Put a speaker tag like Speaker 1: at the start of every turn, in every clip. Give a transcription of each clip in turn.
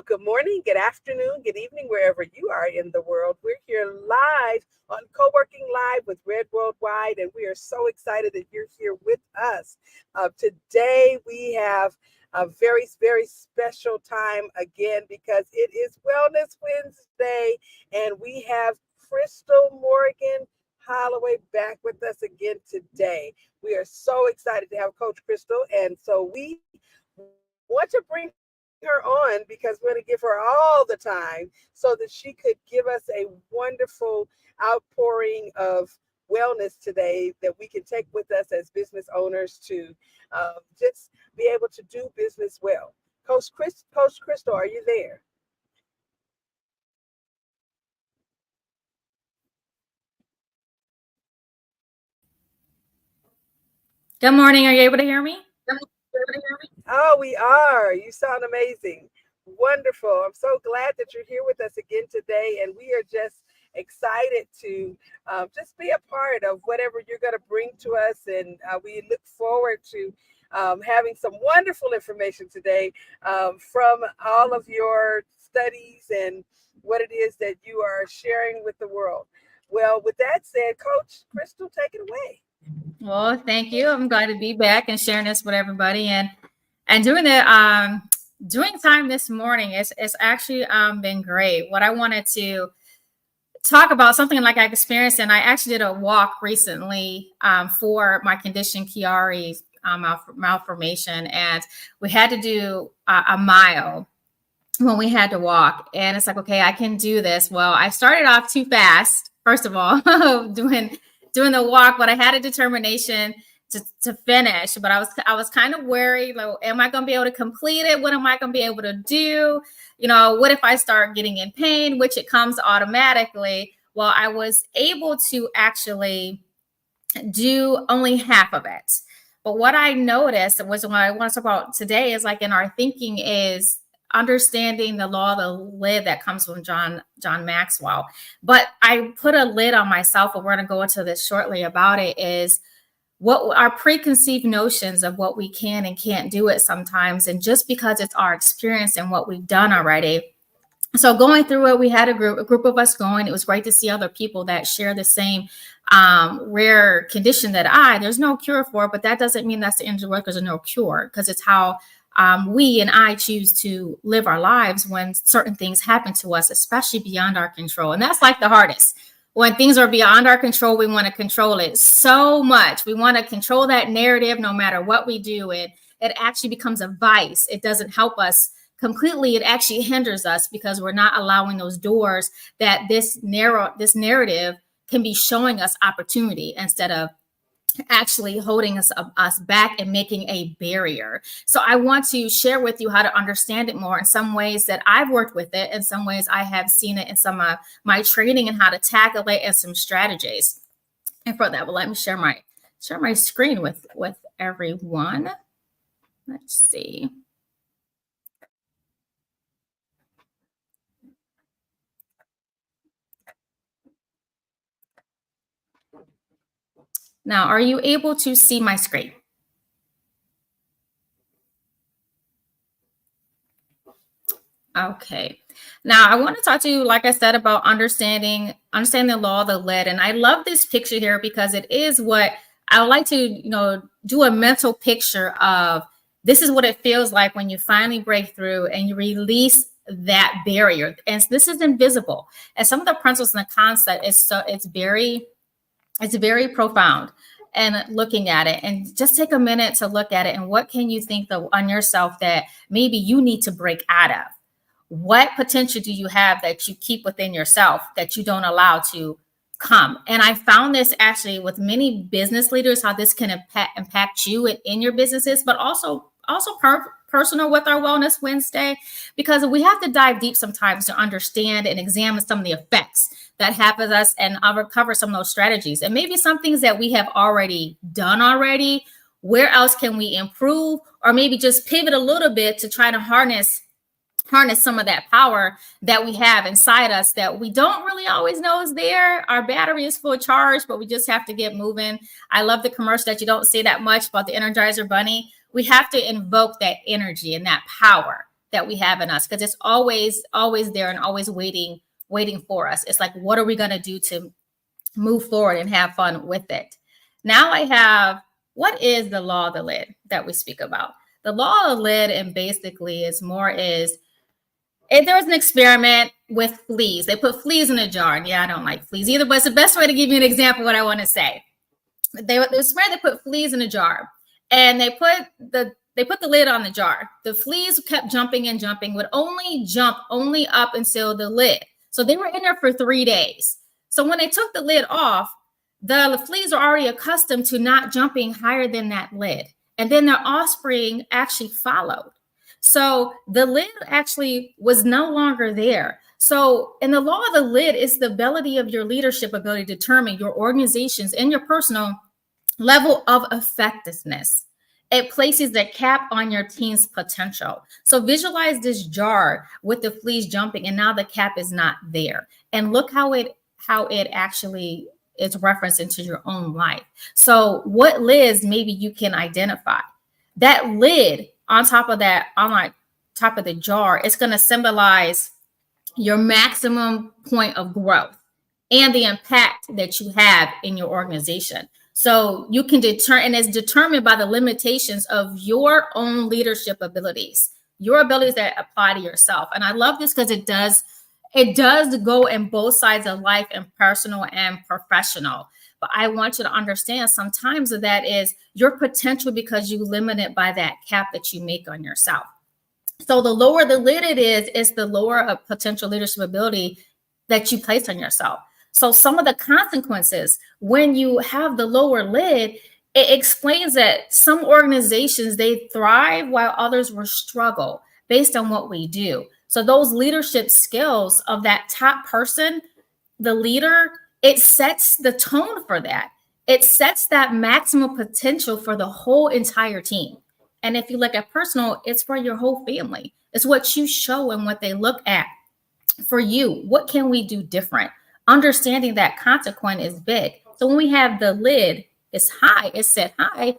Speaker 1: good morning, good afternoon, good evening, wherever you are in the world. We're here live on Co-working Live with Red Worldwide, and we are so excited that you're here with us. Today, we have a very, very special time again because it is Wellness Wednesday, and we have Crystal Morgan Holloway back with us again today. We are so excited to have Coach Crystal, and so we want to bring her on because we're going to give her all the time so that she could give us a wonderful outpouring of wellness today that we can take with us as business owners to just be able to do business well. Coach Crystal, are you there?
Speaker 2: Good morning. Are you able to hear me?
Speaker 1: Oh, we are. You sound amazing. Wonderful. I'm so glad that you're here with us again today. And we are just excited to just be a part of whatever you're going to bring to us. And we look forward to having some wonderful information today from all of your studies and what it is that you are sharing with the world. Well, with that said, Coach Crystal, take it away.
Speaker 2: Well, thank you. I'm glad to be back and sharing this with everybody. And doing time this morning, it's actually been great. What I wanted to talk about, something like I experienced, and I actually did a walk recently for my condition Chiari's malformation, and we had to do a mile when we had to walk. And it's like, okay, I can do this. Well, I started off too fast, first of all, doing the walk, but I had a determination to finish. But I was kind of worried, like, am I going to be able to complete it? What am I going to be able to do? What if I start getting in pain, which it comes automatically? Well, I was able to actually do only half of it. But what I noticed was, what I want to talk about today is, like, in our thinking, is understanding the law of the lid that comes from John Maxwell. But I put a lid on myself, and we're going to go into this shortly about it, is what our preconceived notions of what we can and can't do it sometimes. And just because it's our experience and what we've done already. So going through it, we had a group of us going. It was great to see other people that share the same rare condition that there's no cure for it, but that doesn't mean that's the end of the world, because there's no cure, because it's how we and I choose to live our lives when certain things happen to us, especially beyond our control. And that's like the hardest. When things are beyond our control, we want to control it so much. We want to control that narrative no matter what we do. It actually becomes a vice. It doesn't help us completely. It actually hinders us, because we're not allowing those doors that this narrative can be showing us opportunity, instead of actually holding us back and making a barrier. So I want to share with you how to understand it more, in some ways that I've worked with it, in some ways I have seen it in some of my training, and how to tackle it, and some strategies. And for that, well, let me share my screen with everyone. Let's see. Now, are you able to see my screen? Okay. Now, I want to talk to you, like I said, about understanding the law of the lead. And I love this picture here, because it is what I would like to, do a mental picture of. This is what it feels like when you finally break through and you release that barrier. And this is invisible. And some of the principles and the concept it's very profound. And looking at it, and just take a minute to look at it, and what can you think on yourself that maybe you need to break out of? What potential do you have that you keep within yourself that you don't allow to come? And I found this actually with many business leaders, how this can impact you in your businesses, but also personal with our Wellness Wednesday, because we have to dive deep sometimes to understand and examine some of the effects that happen to us, and I'll recover some of those strategies, and maybe some things that we have already done already. Where else can we improve, or maybe just pivot a little bit to try to harness some of that power that we have inside us that we don't really always know is there. Our battery is full charge, but we just have to get moving. I love the commercial that you don't see that much about the Energizer Bunny. We have to invoke that energy and that power that we have in us, because it's always there and always waiting for us. It's like, what are we going to do to move forward and have fun with it? Now I have, what is the law of the lid that we speak about? The law of the lid, and basically is there was an experiment with fleas. They put fleas in a jar, and yeah, I don't like fleas either, but it's the best way to give you an example of what I want to say. They put fleas in a jar, and they put the lid on the jar. The fleas kept jumping and jumping, would only jump up until the lid. So they were in there for 3 days. So when they took the lid off, the fleas are already accustomed to not jumping higher than that lid. And then their offspring actually followed. So the lid actually was no longer there. So in the law of the lid is the ability of your leadership ability to determine your organization's and your personal level of effectiveness. It places the cap on your team's potential. So visualize this jar with the fleas jumping, and now the cap is not there. And look how it actually is referenced into your own life. So what lids maybe you can identify? That lid on top of the jar, it's going to symbolize your maximum point of growth and the impact that you have in your organization. So you can determine, and it's determined by the limitations of your own leadership abilities, your abilities that apply to yourself. And I love this because it does go in both sides of life, and personal and professional. But I want you to understand sometimes that is your potential, because you limit it by that cap that you make on yourself. So the lower the lid it is the lower a potential leadership ability that you place on yourself. So some of the consequences when you have the lower lid, it explains that some organizations, they thrive while others will struggle based on what we do. So those leadership skills of that top person, the leader, it sets the tone for that. It sets that maximum potential for the whole entire team. And if you look at personal, it's for your whole family. It's what you show and what they look at. For you, what can we do different? Understanding that consequence is big. So when we have the lid, it's high, it's set high,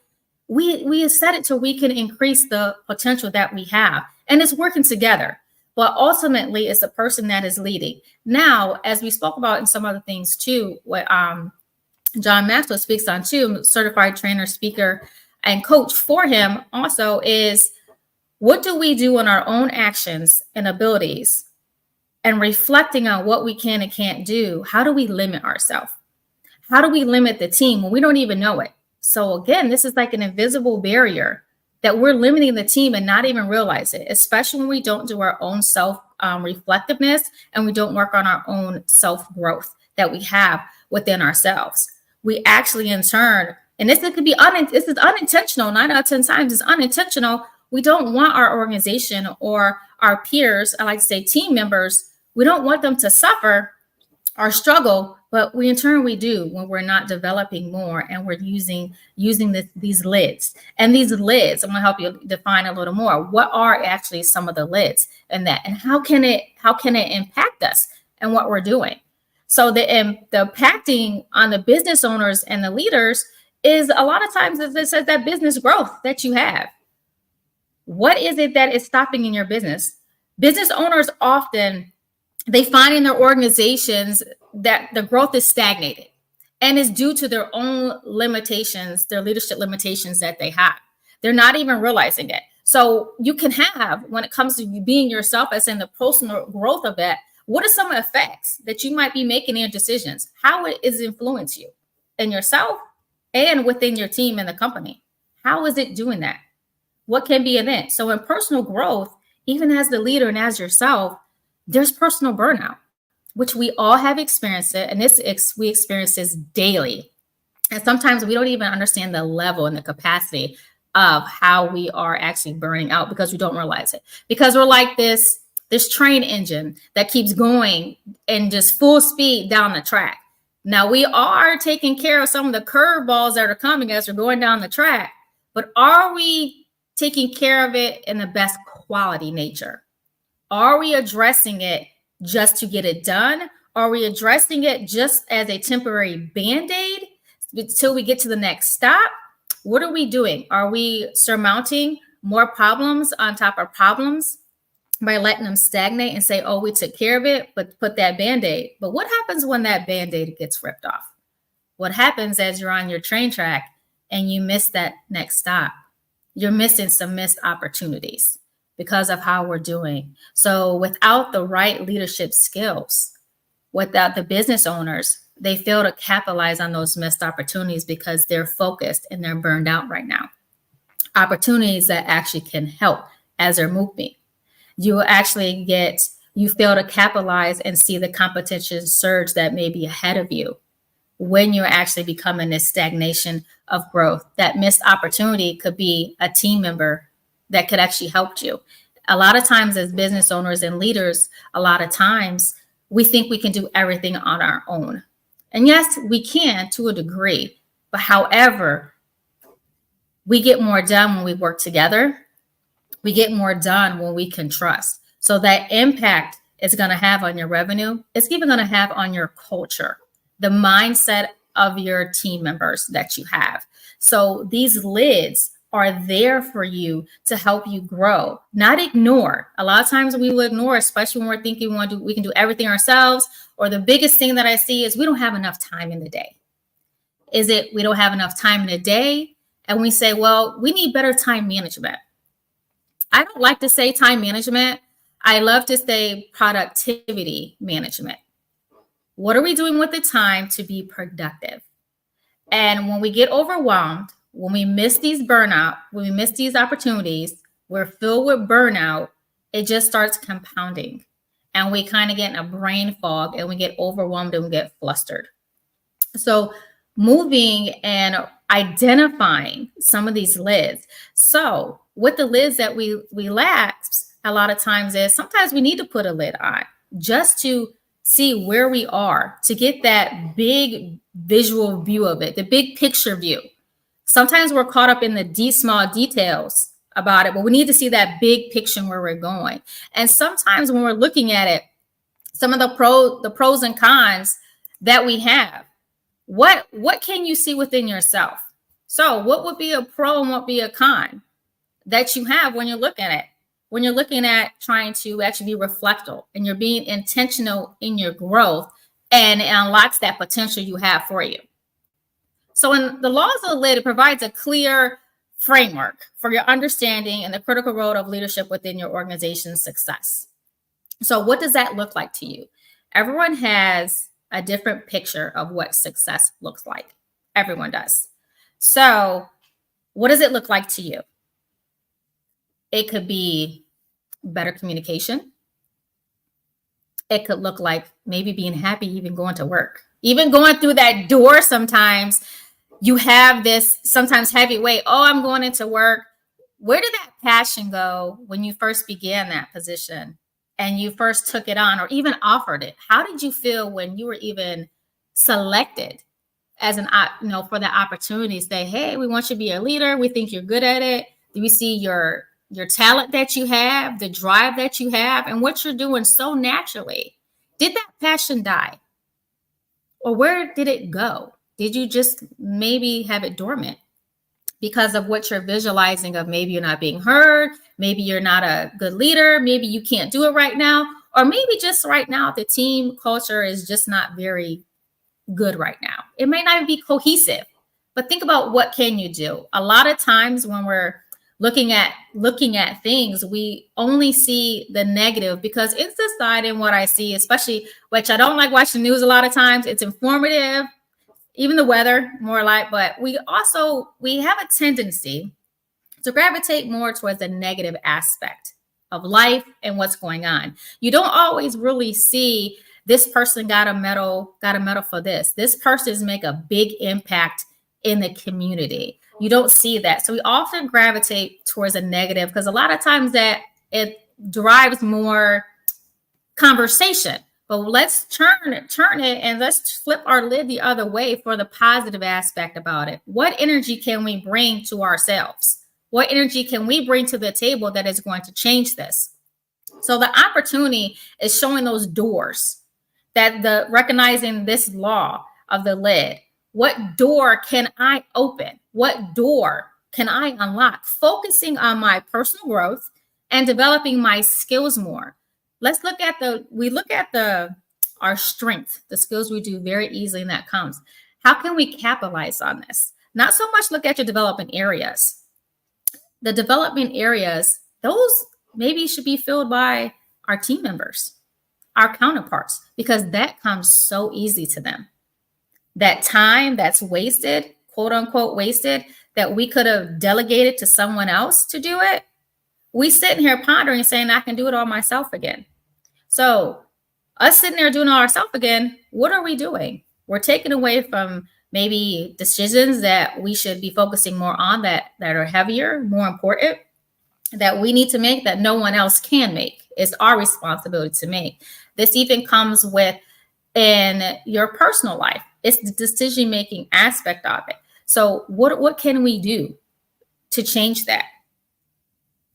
Speaker 2: we set it so we can increase the potential that we have. And it's working together. But ultimately, it's the person that is leading. Now, as we spoke about in some other things too, what John Maxwell speaks on too, certified trainer, speaker, and coach for him also, is what do we do in our own actions and abilities, and reflecting on what we can and can't do. How do we limit ourselves? How do we limit the team when we don't even know it? So again, this is like an invisible barrier that we're limiting the team and not even realize it, especially when we don't do our own self reflectiveness, and we don't work on our own self growth that we have within ourselves. We actually, in turn, and this could be this is unintentional. 9 out of 10 times it's unintentional. We don't want our organization or our peers, I like to say team members, we don't want them to suffer or struggle, but we do when we're not developing more and we're using these lids. And these lids, I'm going to help you define a little more. What are actually some of the lids and how can it impact us and what we're doing? So the impacting on the business owners and the leaders is a lot of times it says that business growth that you have. What is it that is stopping in your business? Business owners often, they find in their organizations that the growth is stagnated, and it's due to their own limitations, their leadership limitations that they have. They're not even realizing it. So you can have, when it comes to you being yourself, as in the personal growth of that, what are some effects that you might be making in your decisions? How it is influence you in yourself and within your team and the company? How is it doing that? What can be in it? So in personal growth, even as the leader and as yourself, there's personal burnout, which we all have experienced it. And we experience this daily. And sometimes we don't even understand the level and the capacity of how we are actually burning out, because we don't realize it. Because we're like this train engine that keeps going in just full speed down the track. Now we are taking care of some of the curveballs that are coming as we're going down the track, but are we taking care of it in the best quality nature? Are we addressing it just to get it done? Are we addressing it just as a temporary Band-Aid until we get to the next stop? What are we doing? Are we surmounting more problems on top of problems by letting them stagnate and say, oh, we took care of it, but put that Band-Aid. But what happens when that Band-Aid gets ripped off? What happens as you're on your train track and you miss that next stop? You're missing some missed opportunities because of how we're doing. So without the right leadership skills, without the business owners, they fail to capitalize on those missed opportunities because they're focused and they're burned out right now. Opportunities that actually can help as they're moving. You fail to capitalize and see the competition surge that may be ahead of you when you're actually becoming this stagnation of growth. That missed opportunity could be a team member that could actually help you. A lot of times as business owners and leaders, a lot of times we think we can do everything on our own. And yes, we can to a degree, but however, we get more done when we work together. We get more done when we can trust. So that impact it's going to have on your revenue, it's even going to have on your culture, the mindset of your team members that you have. So these lids are there for you to help you grow, not ignore. A lot of times we will ignore, especially when we're thinking we can do everything ourselves. Or the biggest thing that I see is we don't have enough time in the day. Is it we don't have enough time in the day? And we say, well, we need better time management. I don't like to say time management. I love to say productivity management. What are we doing with the time to be productive? And when we get overwhelmed, when we miss these burnout, when we miss these opportunities, we're filled with burnout, it just starts compounding. And we kind of get in a brain fog and we get overwhelmed and we get flustered. So moving and identifying some of these lids. So with the lids that we lapse, a lot of times is sometimes we need to put a lid on just to see where we are, to get that big visual view of it, the big picture view. Sometimes we're caught up in the small details about it, but we need to see that big picture where we're going. And sometimes when we're looking at it, some of the pros and cons that we have, what can you see within yourself? So what would be a pro and what would be a con that you have when you're looking at it? When you're looking at trying to actually be reflective and you're being intentional in your growth, and it unlocks that potential you have for you. So in the laws of the lid, it provides a clear framework for your understanding and the critical role of leadership within your organization's success. So what does that look like to you? Everyone has a different picture of what success looks like. Everyone does. So what does it look like to you? It could be better communication. It could look like maybe being happy, even going to work, even going through that door. Sometimes you have this sometimes heavy weight. Oh, I'm going into work. Where did that passion go when you first began that position and you first took it on or even offered it? How did you feel when you were even selected as for the opportunity? Say, hey, we want you to be a leader. We think you're good at it. Do we see your talent that you have, the drive that you have, and what you're doing so naturally? Did that passion die? Or where did it go? Did you just maybe have it dormant because of what you're visualizing of maybe you're not being heard, maybe you're not a good leader, maybe you can't do it right now, or maybe just right now the team culture is just not very good right now. It may not be cohesive, but think about what can you do? A lot of times when we're looking at things, we only see the negative because in society and what I see, especially, which I don't like watching the news a lot of times, it's informative, even the weather more like, but we have a tendency to gravitate more towards the negative aspect of life and what's going on. You don't always really see this person got a medal for this. This person is make a big impact in the community. You don't see that. So we often gravitate towards a negative because a lot of times that it drives more conversation. But let's turn it and let's flip our lid the other way for the positive aspect about it. What energy can we bring to ourselves? What energy can we bring to the table that is going to change this? So the opportunity is showing those doors, that recognizing this law of the lid. What door can I open? What door can I unlock? Focusing on my personal growth, and developing my skills more. Let's look at our strength, the skills we do very easily, and that comes. How can we capitalize on this? Not so much look at your development areas. The development areas, those maybe should be filled by our team members, our counterparts, because that comes so easy to them. That time that's wasted, quote unquote wasted, that we could have delegated to someone else to do it, we sitting here pondering saying, I can do it all myself again. So us sitting there doing it all ourselves again, what are we doing? We're taking away from maybe decisions that we should be focusing more on, that are heavier, more important, that we need to make, that no one else can make. It's our responsibility to make. This even comes with in your personal life. It's the decision-making aspect of it. So what can we do to change that?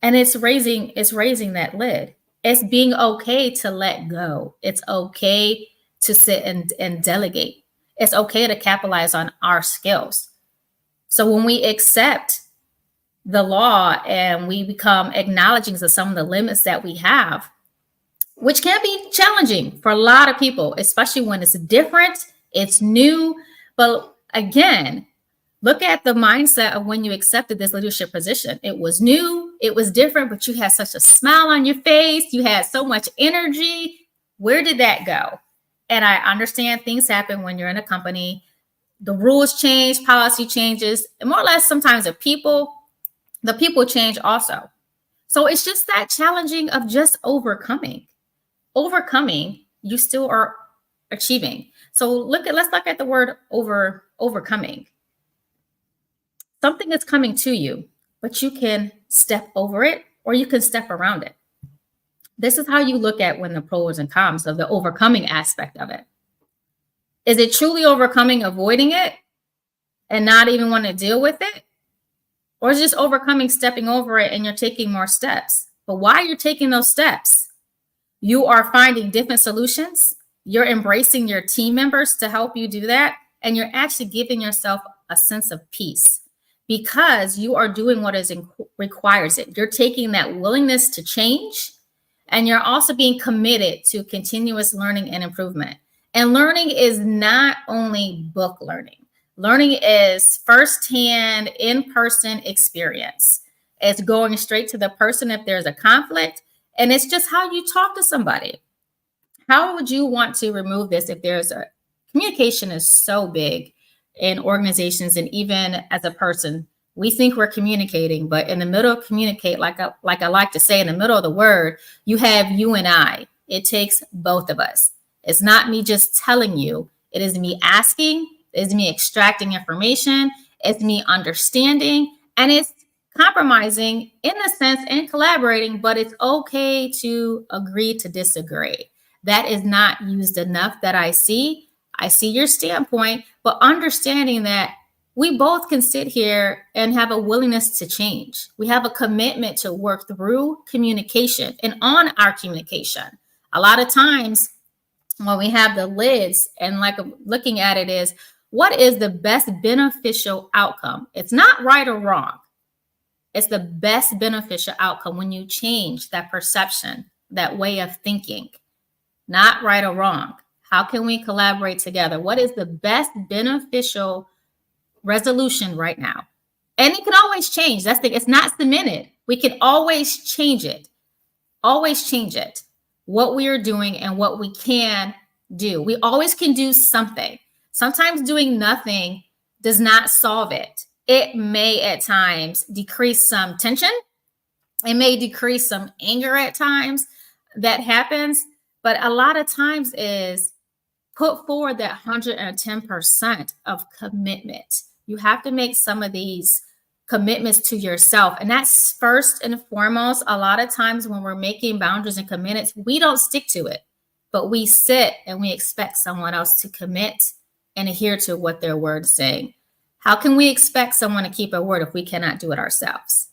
Speaker 2: And it's raising that lid. It's being okay to let go. It's okay to sit and delegate. It's okay to capitalize on our skills. So when we accept the law and we become acknowledging of some of the limits that we have, which can be challenging for a lot of people, especially when it's different, it's new. But again, look at the mindset of when you accepted this leadership position. It was new, it was different, but you had such a smile on your face. You had so much energy. Where did that go? And I understand things happen when you're in a company. The rules change, policy changes, and more or less sometimes the people change also. So it's just that challenging of just overcoming. Overcoming, you still are achieving. So let's look at the word overcoming. Something is coming to you, but you can step over it or you can step around it. This is how you look at when the pros and cons of the overcoming aspect of it. Is it truly overcoming, avoiding it and not even want to deal with it? Or is it just overcoming, stepping over it, and you're taking more steps? But while you're taking those steps, you are finding different solutions. You're embracing your team members to help you do that. And you're actually giving yourself a sense of peace because you are doing what requires it. You're taking that willingness to change, and you're also being committed to continuous learning and improvement. And learning is not only book learning. Learning is firsthand, in-person experience. It's going straight to the person if there's a conflict. And it's just how you talk to somebody. How would you want to remove this if communication is so big in organizations, and even as a person, we think we're communicating, but in the middle of communicate, like I like to say, in the middle of the word, you have you and I. It takes both of us. It's not me just telling you. It is me asking. It's me extracting information. It's me understanding. And it's compromising in a sense and collaborating, but it's okay to agree to disagree. That is not used enough that I see. I see your standpoint, but understanding that we both can sit here and have a willingness to change. We have a commitment to work through communication and on our communication. A lot of times when we have the lids and like looking at it is, what is the best beneficial outcome? It's not right or wrong. It's the best beneficial outcome when you change that perception, that way of thinking. Not right or wrong. How can we collaborate together? What is the best beneficial resolution right now? And it can always change. That's it's not cemented. We can always change it. Always change it. What we are doing and what we can do. We always can do something. Sometimes doing nothing does not solve it. It may at times decrease some tension. It may decrease some anger at times. That happens. But a lot of times is put forward that 110% of commitment. You have to make some of these commitments to yourself. And that's first and foremost. A lot of times when we're making boundaries and commitments, we don't stick to it, but we sit and we expect someone else to commit and adhere to what their word's saying. How can we expect someone to keep a word if we cannot do it ourselves?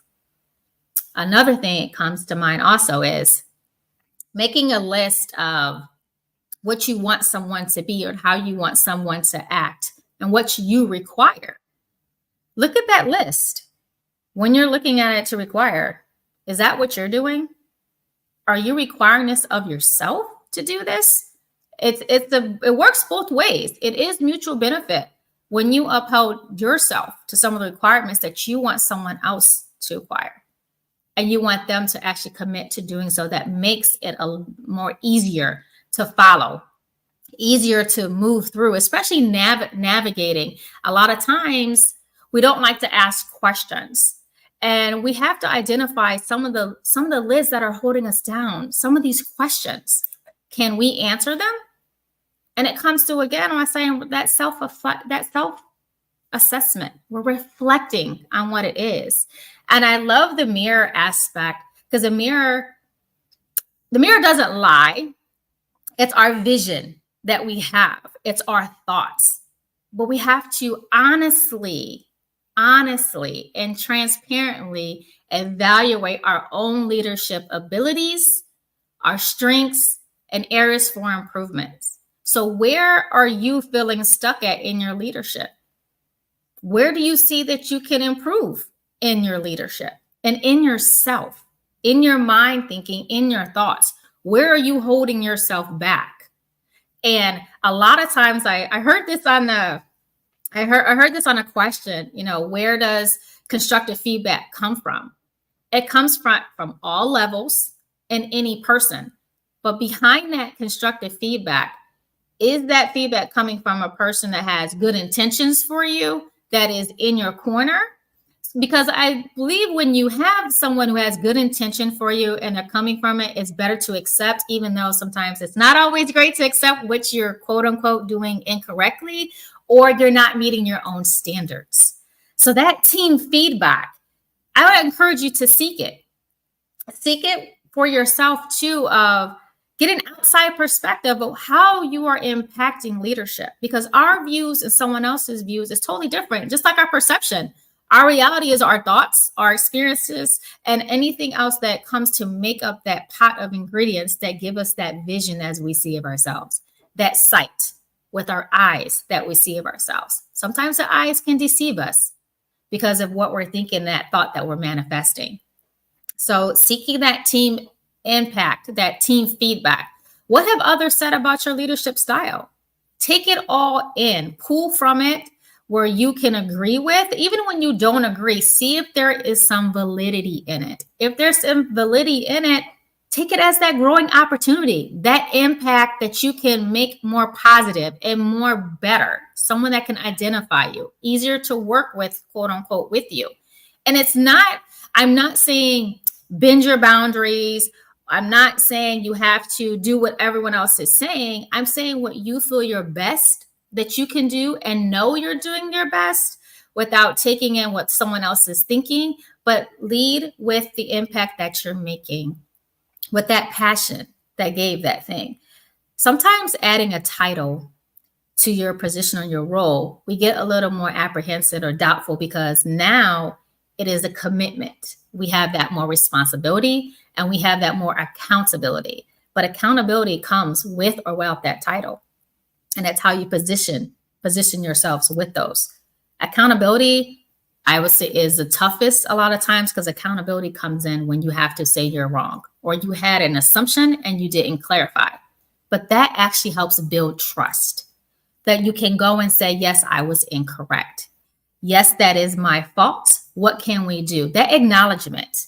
Speaker 2: Another thing that comes to mind also is making a list of what you want someone to be or how you want someone to act and what you require. Look at that list. When you're looking at it to require, Is that what you're doing? Are you requiring this of yourself to do this? It works both ways. It is mutual benefit when you uphold yourself to some of the requirements that you want someone else to acquire, and you want them to actually commit to doing so. That makes it a more easier to follow, easier to move through, especially navigating. A lot of times we don't like to ask questions, and we have to identify some of the lids that are holding us down. Some of these questions, can we answer them? And it comes to, again, I'm saying that self assessment. We're reflecting on what it is. And I love the mirror aspect, because the mirror doesn't lie. It's our vision that we have. It's our thoughts. But we have to honestly and transparently evaluate our own leadership abilities, our strengths, and areas for improvements. So where are you feeling stuck at in your leadership? Where do you see that you can improve in your leadership and in yourself, in your mind thinking, in your thoughts? Where are you holding yourself back? And a lot of times I heard this on I heard this on a question, where does constructive feedback come from? It comes from all levels and any person. But behind that constructive feedback, is that feedback coming from a person that has good intentions for you, that is in your corner? Because I believe when you have someone who has good intention for you and they're coming from it, it's better to accept, even though sometimes it's not always great to accept what you're quote unquote doing incorrectly, or you're not meeting your own standards. So that team feedback, I would encourage you to seek it. Seek it for yourself too, of get an outside perspective of how you are impacting leadership, because our views and someone else's views is totally different. Just like our perception, our reality is our thoughts, our experiences, and anything else that comes to make up that pot of ingredients that give us that vision as we see of ourselves, that sight with our eyes that we see of ourselves. Sometimes the eyes can deceive us because of what we're thinking, that thought that we're manifesting. So seeking that team impact, that team feedback. What have others said about your leadership style? Take it all in, pull from it where you can agree with. Even when you don't agree, see if there is some validity in it. If there's some validity in it, take it as that growing opportunity, that impact that you can make more positive and more better. Someone that can identify you, easier to work with, quote unquote, with you. And I'm not saying bend your boundaries. I'm not saying you have to do what everyone else is saying. I'm saying what you feel your best that you can do, and know you're doing your best without taking in what someone else is thinking, but lead with the impact that you're making, with that passion that gave that thing. Sometimes adding a title to your position or your role, we get a little more apprehensive or doubtful, because now it is a commitment. We have that more responsibility and we have that more accountability. But accountability comes with or without that title. And that's how you position yourselves with those. Accountability, I would say, is the toughest a lot of times, because accountability comes in when you have to say you're wrong, or you had an assumption and you didn't clarify. But that actually helps build trust, that you can go and say, yes, I was incorrect. Yes, that is my fault. What can we do? That acknowledgement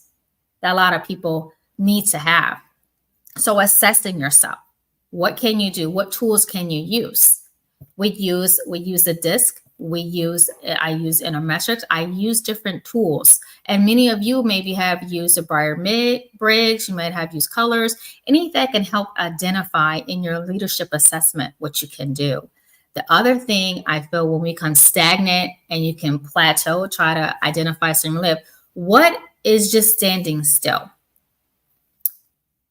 Speaker 2: that a lot of people need to have. So assessing yourself. What can you do? What tools can you use? We use a disc. I use Intermetrics. I use different tools. And many of you maybe have used a Briggs. You might have used colors. Anything that can help identify in your leadership assessment what you can do. The other thing I feel, when we become stagnant and you can plateau, try to identify some live, what is just standing still?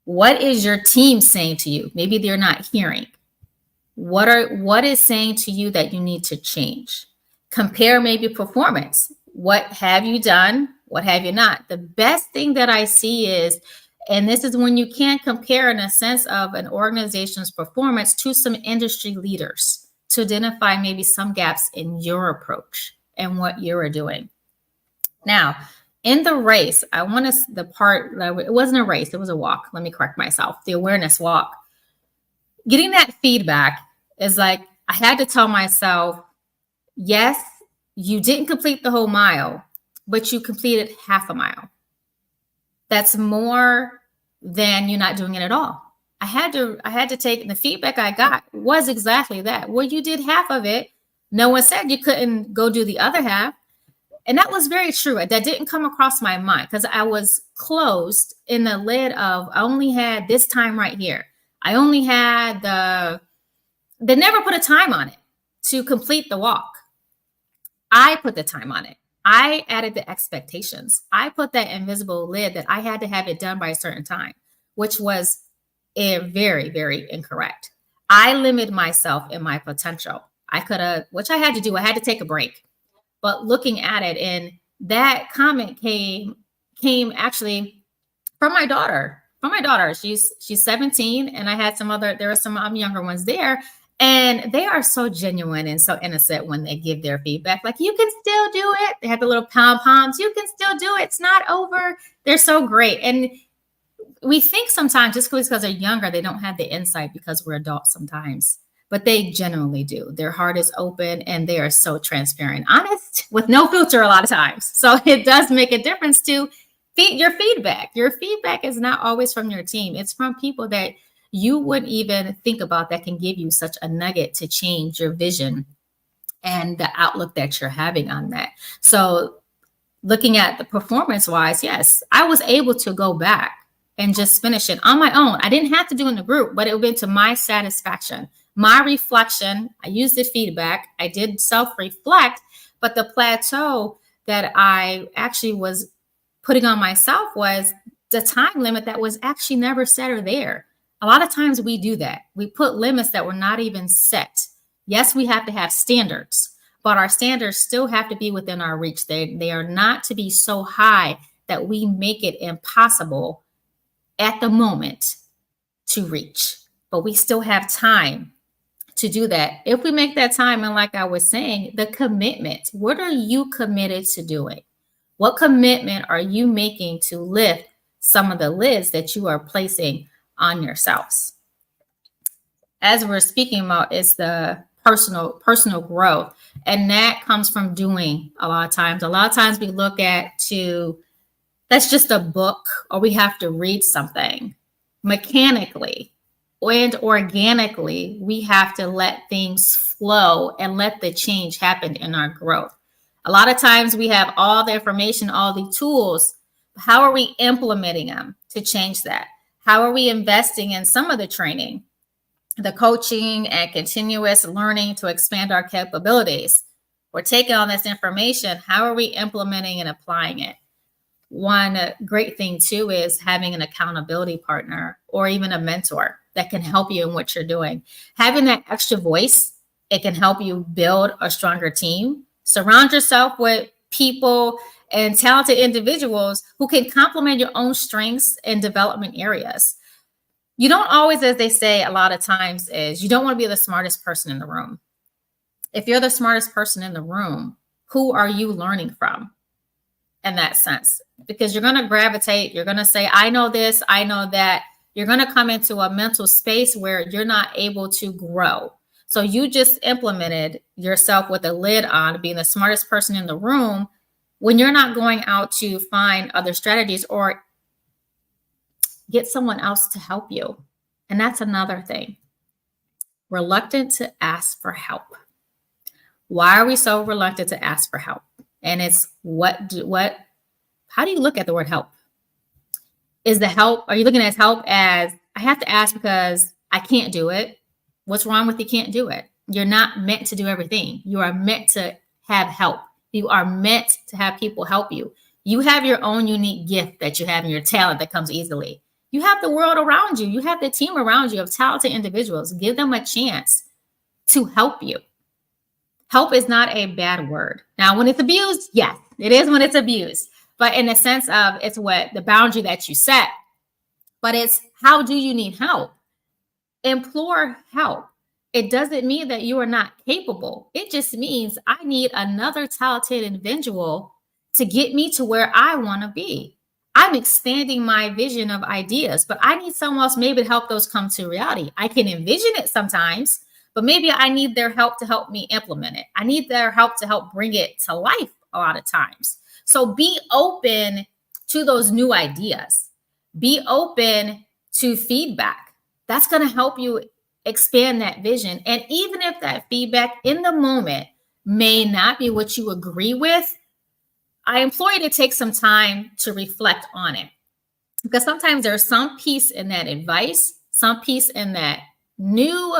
Speaker 2: What is your team saying to you? Maybe they're not hearing. What is saying to you that you need to change? Compare maybe performance. What have you done? What have you not? The best thing that I see is, and this is when you can compare in a sense of an organization's performance to some industry leaders, to identify maybe some gaps in your approach and what you're doing. Now, In the race, I want to, the part, it wasn't a race, it was a walk. Let me correct myself. The awareness walk. Getting that feedback is like, I had to tell myself, yes, you didn't complete the whole mile, but you completed half a mile. That's more than you not doing it at all. I had to take the feedback I got was exactly that. Well, you did half of it. No one said you couldn't go do the other half. And that was very true. That didn't come across my mind because I was closed in the lid of, I only had this time right here. I only had they never put a time on it to complete the walk. I put the time on it. I added the expectations. I put that invisible lid that I had to have it done by a certain time, which was very, very incorrect. I limited myself in my potential. I could have, which I had to do. I had to take a break. But looking at it, and that comment came actually from my daughter. She's 17, and I had there were some younger ones there. And they are so genuine and so innocent when they give their feedback. Like, you can still do it. They have the little pom-poms. You can still do it. It's not over. They're so great. And we think sometimes just because they're younger, they don't have the insight because we're adults sometimes. But they genuinely do. Their heart is open and they are so transparent, honest, with no filter a lot of times. So it does make a difference to your feedback. Your feedback is not always from your team. It's from people that you wouldn't even think about that can give you such a nugget to change your vision and the outlook that you're having on that. So looking at the performance wise, yes, I was able to go back and just finish it on my own. I didn't have to do it in the group, but it went to my satisfaction, my reflection. I used the feedback. I did self-reflect, but the plateau that I actually was putting on myself was the time limit that was actually never set or there. A lot of times we do that. We put limits that were not even set. Yes, we have to have standards, but our standards still have to be within our reach. They are not to be so high that we make it impossible at the moment to reach. But we still have time to do that. If we make that time, and like I was saying, the commitment, what are you committed to doing? What commitment are you making to lift some of the lids that you are placing on yourselves? As we're speaking about, it's the personal growth. And that comes from doing a lot of times. A lot of times we look at that's just a book, or we have to read something mechanically and organically. We have to let things flow and let the change happen in our growth. A lot of times we have all the information, all the tools. How are we implementing them to change that? How are we investing in some of the training, the coaching and continuous learning to expand our capabilities? We're taking all this information. How are we implementing and applying it? One great thing too is having an accountability partner or even a mentor that can help you in what you're doing. Having that extra voice, it can help you build a stronger team. Surround yourself with people and talented individuals who can complement your own strengths and development areas. You don't always, as they say a lot of times, is you don't want to be the smartest person in the room. If you're the smartest person in the room, who are you learning from in that sense? Because you're going to gravitate, you're going to say, I know this, I know that. You're going to come into a mental space where you're not able to grow. So you just implemented yourself with a lid on, being the smartest person in the room, when you're not going out to find other strategies or get someone else to help you. And that's another thing. Reluctant to ask for help. Why are we so reluctant to ask for help? And it's how do you look at the word help? Is the help, are you looking at help as, I have to ask because I can't do it? What's wrong with you can't do it? You're not meant to do everything. You are meant to have help. You are meant to have people help you. You have your own unique gift that you have in your talent that comes easily. You have the world around you. You have the team around you of talented individuals. Give them a chance to help you. Help is not a bad word. Now, when it's abused, yes, it is when it's abused. But in the sense of it's what the boundary that you set. But it's how do you need help? Implore help. It doesn't mean that you are not capable. It just means I need another talented individual to get me to where I want to be. I'm expanding my vision of ideas, but I need someone else maybe to help those come to reality. I can envision it sometimes, but maybe I need their help to help me implement it. I need their help to help bring it to life a lot of times. So be open to those new ideas. Be open to feedback. That's going to help you expand that vision. And even if that feedback in the moment may not be what you agree with, I implore you to take some time to reflect on it, because sometimes there's some piece in that advice, some piece in that new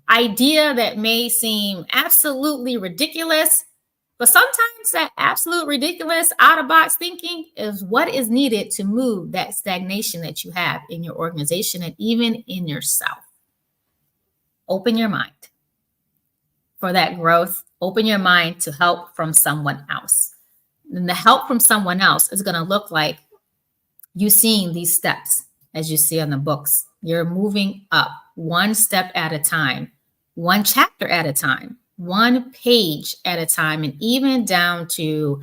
Speaker 2: idea that may seem absolutely ridiculous, but sometimes that absolute ridiculous out of box thinking is what is needed to move that stagnation that you have in your organization and even in yourself. Open your mind for that growth. Open your mind to help from someone else. And the help from someone else is going to look like you seeing these steps as you see on the books. You're moving up one step at a time, one chapter at a time, one page at a time, and even down to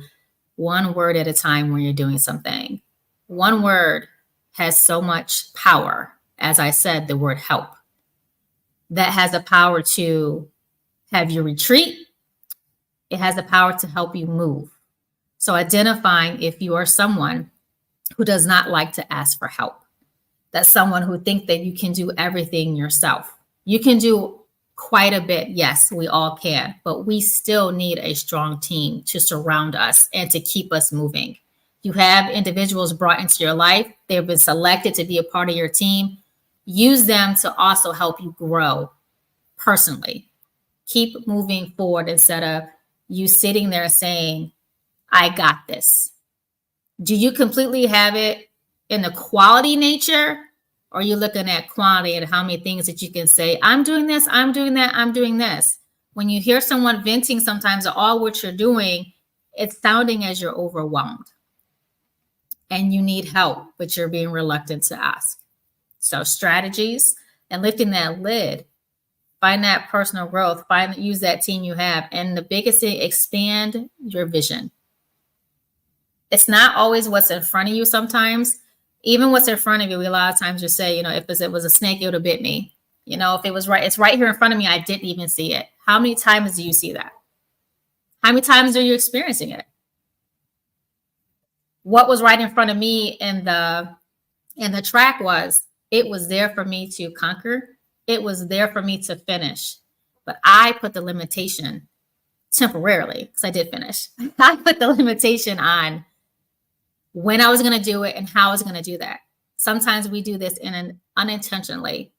Speaker 2: one word at a time when you're doing something. One word has so much power. As I said, the word help. That has the power to have you retreat. It has the power to help you move. So identifying if you are someone who does not like to ask for help, that's someone who thinks that you can do everything yourself. You can do quite a bit. Yes, we all can, but we still need a strong team to surround us and to keep us moving. You have individuals brought into your life. They've been selected to be a part of your team. Use them to also help you grow personally. Keep moving forward instead of you sitting there saying, I got this. Do you completely have it in the quality nature? Or are you looking at quantity and how many things that you can say, I'm doing this, I'm doing that, I'm doing this. When you hear someone venting sometimes of all what you're doing, it's sounding as you're overwhelmed. And you need help, but you're being reluctant to ask. So strategies and lifting that lid. Find that personal growth. Use that team you have. And the biggest thing, expand your vision. It's not always what's in front of you sometimes. Even what's in front of you, a lot of times you say, if it was a snake, it would have bit me. If it was right, it's right here in front of me. I didn't even see it. How many times do you see that? How many times are you experiencing it? What was right in front of me in the track was, it was there for me to conquer. It was there for me to finish. But I put the limitation temporarily, because I did finish. I put the limitation on when I was going to do it and how I was going to do that. Sometimes we do this unintentionally,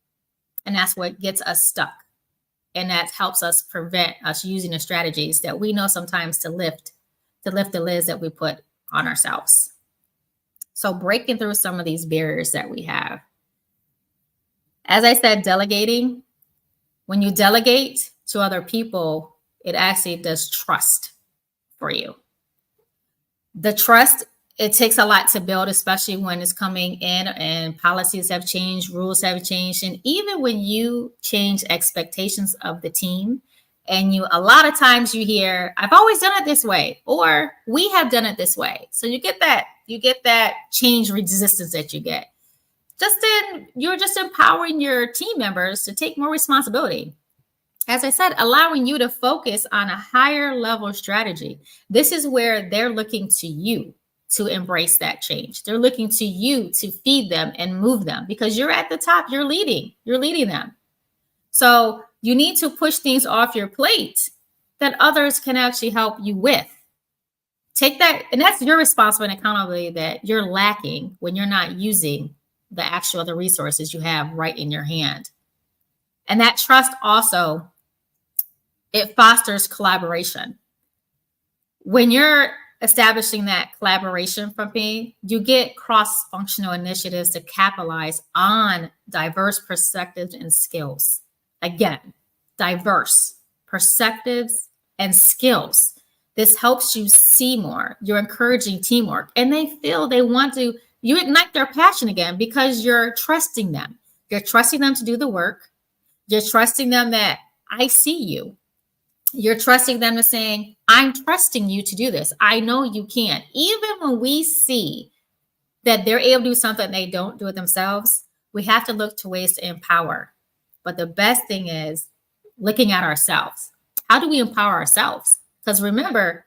Speaker 2: and that's what gets us stuck. And that helps us prevent us using the strategies that we know sometimes to lift the lids that we put on ourselves. So breaking through some of these barriers that we have. As I said, delegating. When you delegate to other people, it actually does trust for you. The trust, it takes a lot to build, especially when it's coming in and policies have changed, rules have changed. And even when you change expectations of the team, and a lot of times you hear, I've always done it this way, or we have done it this way. So you get that change resistance that you get. You're just empowering your team members to take more responsibility. As I said, allowing you to focus on a higher level strategy. This is where they're looking to you to embrace that change. They're looking to you to feed them and move them, because you're at the top, you're leading them. So you need to push things off your plate that others can actually help you with. Take that, and that's your responsibility and accountability that you're lacking when you're not using the actual other resources you have right in your hand. And that trust also, it fosters collaboration. When you're establishing that collaboration from me, you get cross-functional initiatives to capitalize on diverse perspectives and skills. Again, diverse perspectives and skills. This helps you see more. You're encouraging teamwork, and they feel they want to, you ignite their passion again because you're trusting them. You're trusting them to do the work. You're trusting them that I see you. You're trusting them to saying, I'm trusting you to do this. I know you can. Even when we see that they're able to do something they don't do it themselves, we have to look to ways to empower. But the best thing is looking at ourselves. How do we empower ourselves? Because remember,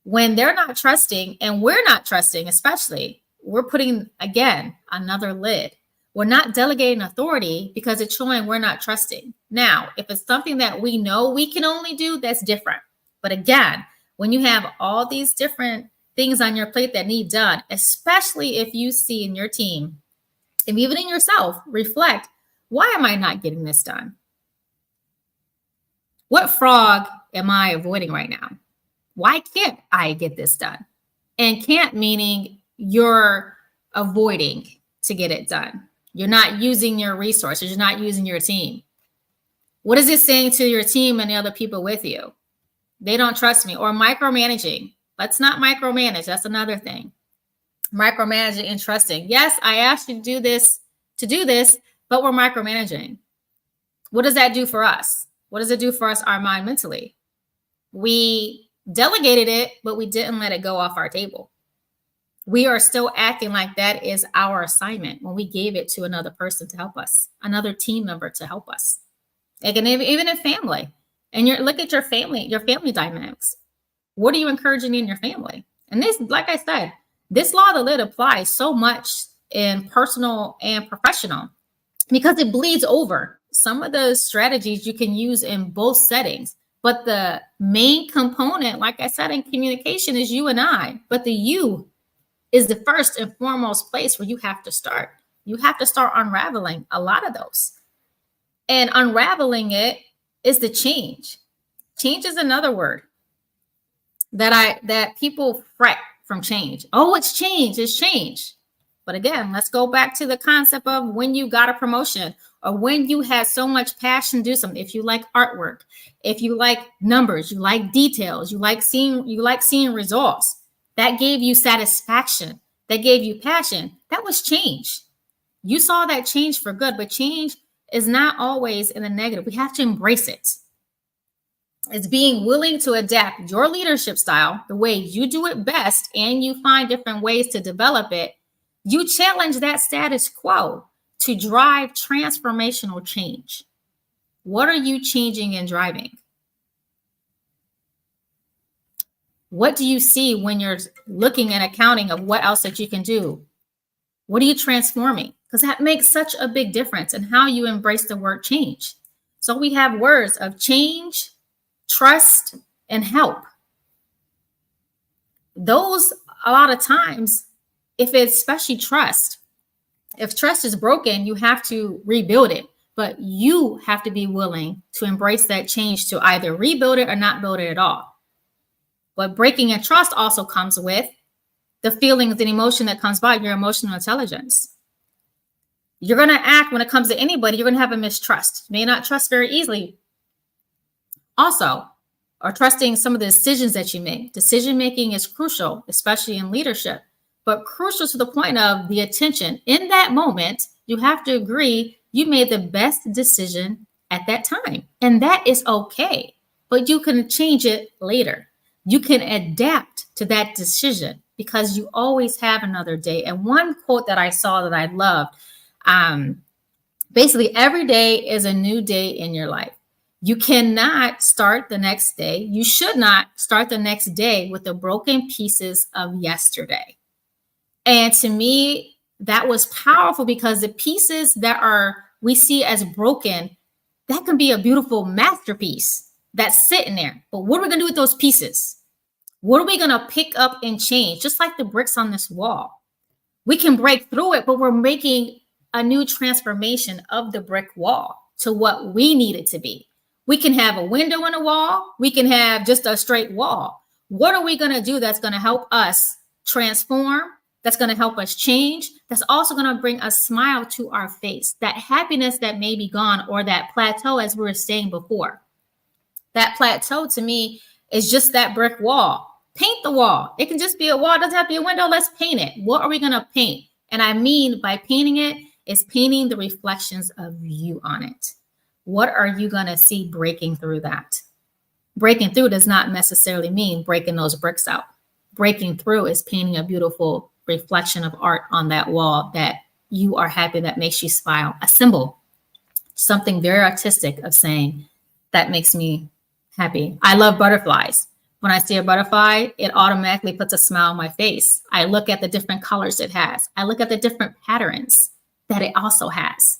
Speaker 2: when they're not trusting and we're not trusting, especially, we're putting, again, another lid. We're not delegating authority because it's showing we're not trusting. Now, if it's something that we know we can only do, that's different. But again, when you have all these different things on your plate that need done, especially if you see in your team and even in yourself, reflect, why am I not getting this done? What frog am I avoiding right now? Why can't I get this done? And can't meaning you're avoiding to get it done. You're not using your resources. You're not using your team. What is it saying to your team and the other people with you? They don't trust me. Or micromanaging. Let's not micromanage. That's another thing. Micromanaging and trusting. Yes, I asked you to do this, but we're micromanaging. What does that do for us? What does it do for us, our mind, mentally? We delegated it, but we didn't let it go off our table. We are still acting like that is our assignment when we gave it to another person to help us, another team member to help us. Again, even in family, and look at your family dynamics. What are you encouraging in your family? And this, like I said, this law of the lid applies so much in personal and professional because it bleeds over. Some of the strategies you can use in both settings, but the main component, like I said, in communication is you and I, but the you is the first and foremost place where you have to start. You have to start unraveling a lot of those. And unraveling it is the change. Change is another word that people fret from change. Oh, it's change, it's change. But again, let's go back to the concept of when you got a promotion or when you had so much passion to do something. If you like artwork, if you like numbers, you like details, you like seeing results. That gave you satisfaction. That gave you passion. That was change. You saw that change for good, but change is not always in the negative. We have to embrace it. It's being willing to adapt your leadership style, the way you do it best, and you find different ways to develop it. You challenge that status quo to drive transformational change. What are you changing and driving? What do you see when you're looking and accounting of what else that you can do? What are you transforming? Because that makes such a big difference in how you embrace the word change. So we have words of change, trust, and help. Those, a lot of times, if it's especially trust, if trust is broken, you have to rebuild it. But you have to be willing to embrace that change to either rebuild it or not build it at all. But breaking a trust also comes with the feelings and emotion that comes by your emotional intelligence. You're going to act when it comes to anybody, you're going to have a mistrust. You may not trust very easily. Also, or trusting some of the decisions that you make. Decision making is crucial, especially in leadership, but crucial to the point of the attention. In that moment, you have to agree you made the best decision at that time. And that is okay, but you can change it later. You can adapt to that decision because you always have another day. And one quote that I saw that I loved, basically every day is a new day in your life. You cannot start the next day. You should not start the next day with the broken pieces of yesterday. And to me, that was powerful because the pieces that we see as broken, that can be a beautiful masterpiece that's sitting there. But what are we going to do with those pieces? What are we going to pick up and change? Just like the bricks on this wall. We can break through it, but we're making a new transformation of the brick wall to what we need it to be. We can have a window in a wall. We can have just a straight wall. What are we going to do that's going to help us transform? That's going to help us change? That's also going to bring a smile to our face. That happiness that may be gone, or that plateau, as we were saying before. That plateau to me is just that brick wall. Paint the wall. It can just be a wall. It doesn't have to be a window. Let's paint it. What are we going to paint? And I mean by painting it is painting the reflections of you on it. What are you going to see breaking through that? Breaking through does not necessarily mean breaking those bricks out. Breaking through is painting a beautiful reflection of art on that wall that you are happy, that makes you smile. A symbol, something very artistic of saying, that makes me happy. I love butterflies. When I see a butterfly, it automatically puts a smile on my face. I look at the different colors it has. I look at the different patterns that it also has.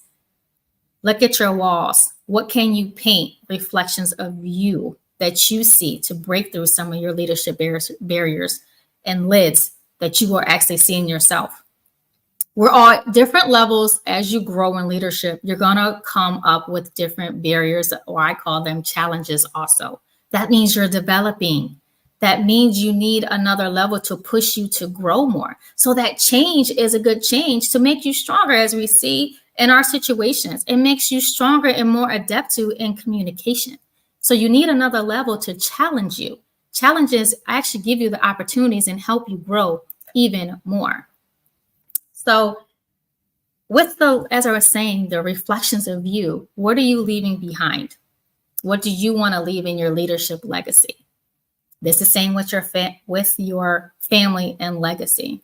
Speaker 2: Look at your walls. What can you paint? Reflections of you that you see to break through some of your leadership barriers and lids that you are actually seeing yourself. We're all at different levels. As you grow in leadership, you're going to come up with different barriers, or I call them challenges also. That means you're developing. That means you need another level to push you to grow more. So that change is a good change to make you stronger, as we see in our situations. It makes you stronger and more adept to in communication. So you need another level to challenge you. Challenges actually give you the opportunities and help you grow even more. So with as I was saying, the reflections of you, what are you leaving behind? What do you want to leave in your leadership legacy? This is saying with your family and legacy.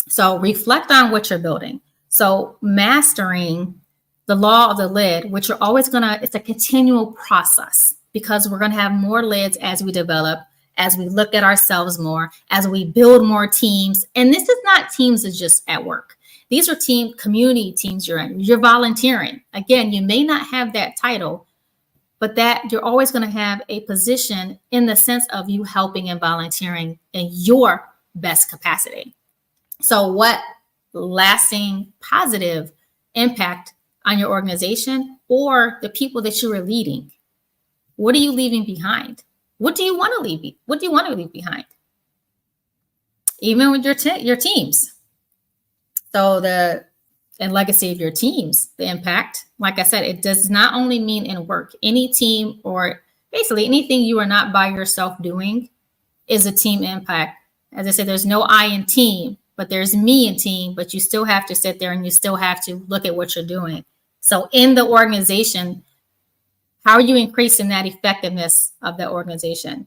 Speaker 2: So reflect on what you're building. So mastering the law of the lid, which you're always it's a continual process, because we're going to have more lids as we develop, as we look at ourselves more, as we build more teams. And this is not teams that's just at work. These are community teams you're in. You're volunteering. Again, you may not have that title, but that you're always going to have a position in the sense of you helping and volunteering in your best capacity. So what lasting positive impact on your organization or the people that you are leading? What are you leaving behind? What do you want to leave? What do you want to leave behind? Even with your teams. So and legacy of your teams, the impact, like I said, it does not only mean in work. Any team, or basically anything you are not by yourself doing, is a team impact. As I said, there's no I in team, but there's me in team, but you still have to sit there and you still have to look at what you're doing. So in the organization, how are you increasing that effectiveness of the organization?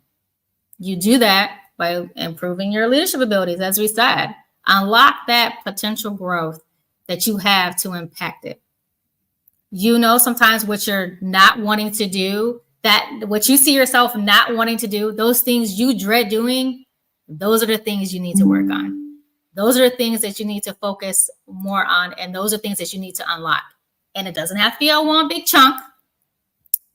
Speaker 2: You do that by improving your leadership abilities, as we said. Unlock that potential growth that you have to impact it. You know, sometimes what you're not wanting to do, that what you see yourself not wanting to do, those things you dread doing, those are the things you need to work on. Those are the things that you need to focus more on, and those are things that you need to unlock. And it doesn't have to be a one big chunk.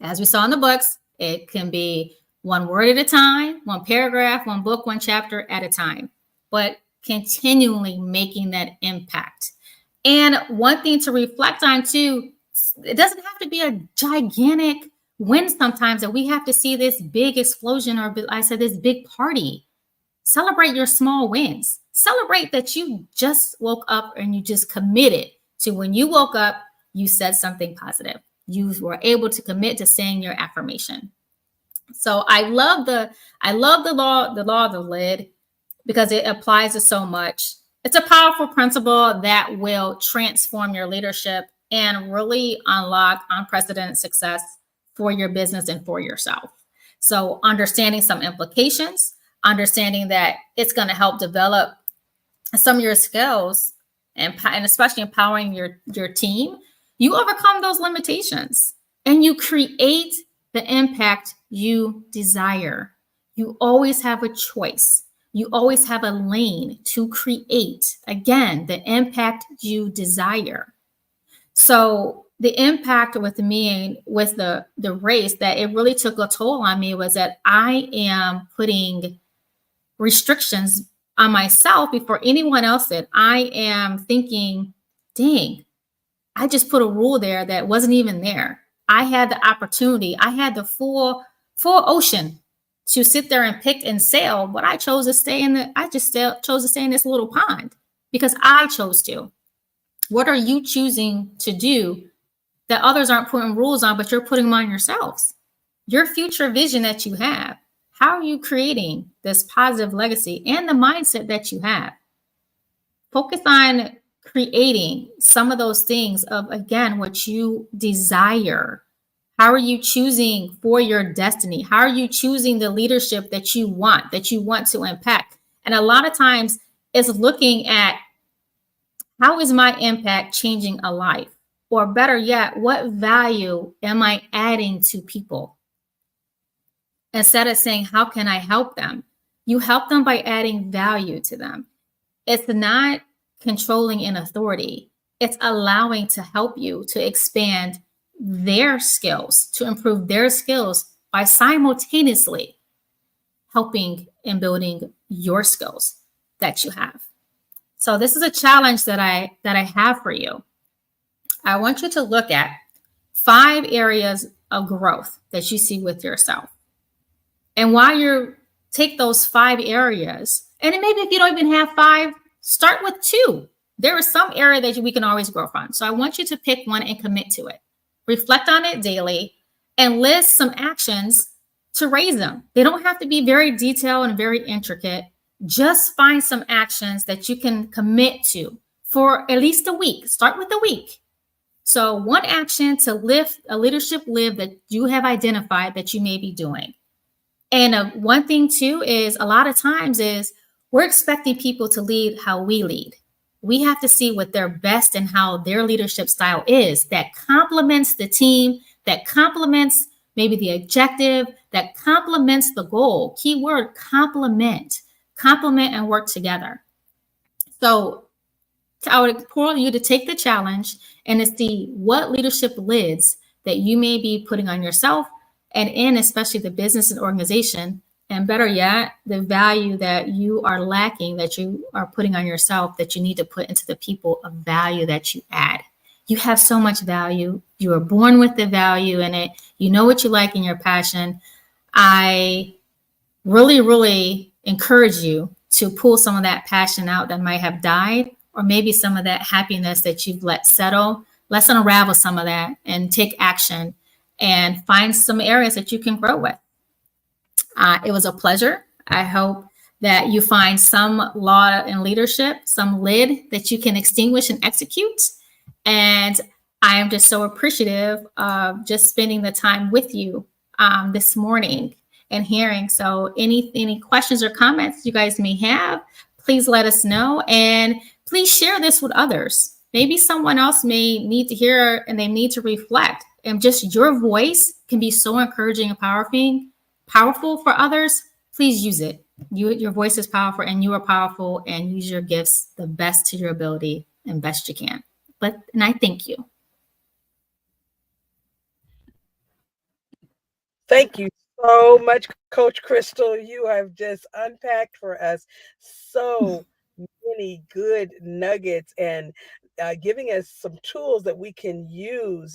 Speaker 2: As we saw in the books, it can be one word at a time, one paragraph, one book, one chapter at a time, but continually making that impact. And one thing to reflect on too, it doesn't have to be a gigantic win sometimes that we have to see this big explosion, or I said this big party. Celebrate your small wins. Celebrate that you just woke up and you just committed to, when you woke up, you said something positive. You were able to commit to saying your affirmation. So I love the law of the lid, because it applies to so much. It's a powerful principle that will transform your leadership and really unlock unprecedented success for your business and for yourself. So understanding some implications, understanding that it's going to help develop some of your skills, and especially empowering your team, you overcome those limitations and you create the impact you desire. You always have a choice. You always have a lane to create, again, the impact you desire. So the impact with me, with the race, that it really took a toll on me, was that I am putting restrictions on myself before anyone else did. I am thinking, dang, I just put a rule there that wasn't even there. I had the opportunity. I had the full ocean to sit there and pick and sail, but I chose to stay chose to stay in this little pond because I chose to. What are you choosing to do that others aren't putting rules on, but you're putting them on yourselves? Your future vision that you have, how are you creating this positive legacy and the mindset that you have? Focus on creating some of those things of, again, what you desire. How are you choosing for your destiny? How are you choosing the leadership that you want to impact? And a lot of times it's looking at, how is my impact changing a life? Or better yet, what value am I adding to people? Instead of saying, how can I help them? You help them by adding value to them. It's not controlling in authority. It's allowing to help you to expand their skills, to improve their skills by simultaneously helping and building your skills that you have. So this is a challenge that I have for you. I want you to look at 5 areas of growth that you see with yourself. And while you take those 5 areas, and maybe if you don't even have 5, start with 2. There is some area that we can always grow from. So I want you to pick one and commit to it. Reflect on it daily and list some actions to raise them. They don't have to be very detailed and very intricate. Just find some actions that you can commit to for at least a week. Start with a week. So one action to lift a leadership lift that you have identified that you may be doing. And one thing too is, a lot of times is we're expecting people to lead how we lead. We have to see what their best and how their leadership style is that complements the team, that complements maybe the objective, that complements the goal. Keyword, complement and work together. So I would implore you to take the challenge and to see what leadership lids that you may be putting on yourself and in especially the business and organization, and better yet, the value that you are lacking, that you are putting on yourself, that you need to put into the people of value that you add. You have so much value. You are born with the value in it. You know what you like and your passion. I really, really encourage you to pull some of that passion out that might have died, or maybe some of that happiness that you've let settle. Let's unravel some of that and take action and find some areas that you can grow with. It was a pleasure. I hope that you find some law in leadership, some lid that you can extinguish and execute. And I am just so appreciative of just spending the time with you this morning and hearing. So any questions or comments you guys may have, please let us know. And please share this with others. Maybe someone else may need to hear and they need to reflect. And just your voice can be so encouraging and powerful for others. Please use it. Your voice is powerful and you are powerful, and use your gifts the best to your ability and best you can. And I thank you.
Speaker 1: Thank you so much, Coach Crystal. You have just unpacked for us so many good nuggets and giving us some tools that we can use,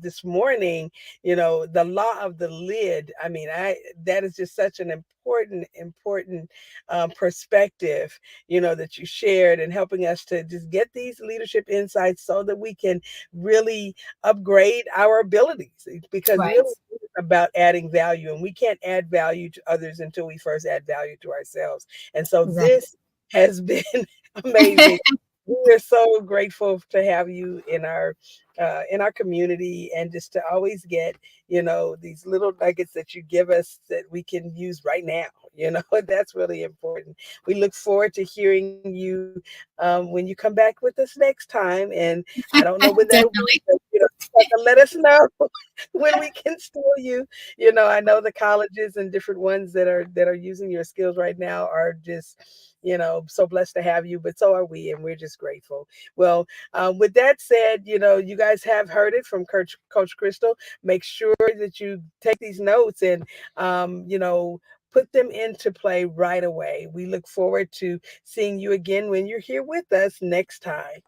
Speaker 1: this morning, the law of the lid. I mean, that is just such an important perspective, that you shared, and helping us to just get these leadership insights so that we can really upgrade our abilities, because
Speaker 2: Right.
Speaker 1: really it's about adding value, and we can't add value to others until we first add value to ourselves. And so
Speaker 2: Exactly.
Speaker 1: this has been amazing. We are so grateful to have you in our community, and just to always get, these little nuggets that you give us that we can use right now. That's really important. We look forward to hearing you when you come back with us next time. And I don't know when that will be,
Speaker 2: Definitely.
Speaker 1: but, you have to let us know when we can steal you. I know the colleges and different ones that are using your skills right now are just, so blessed to have you, but so are we, and we're just grateful. Well, with that said, you guys have heard it from Coach Crystal. Make sure that you take these notes and, put them into play right away. We look forward to seeing you again when you're here with us next time.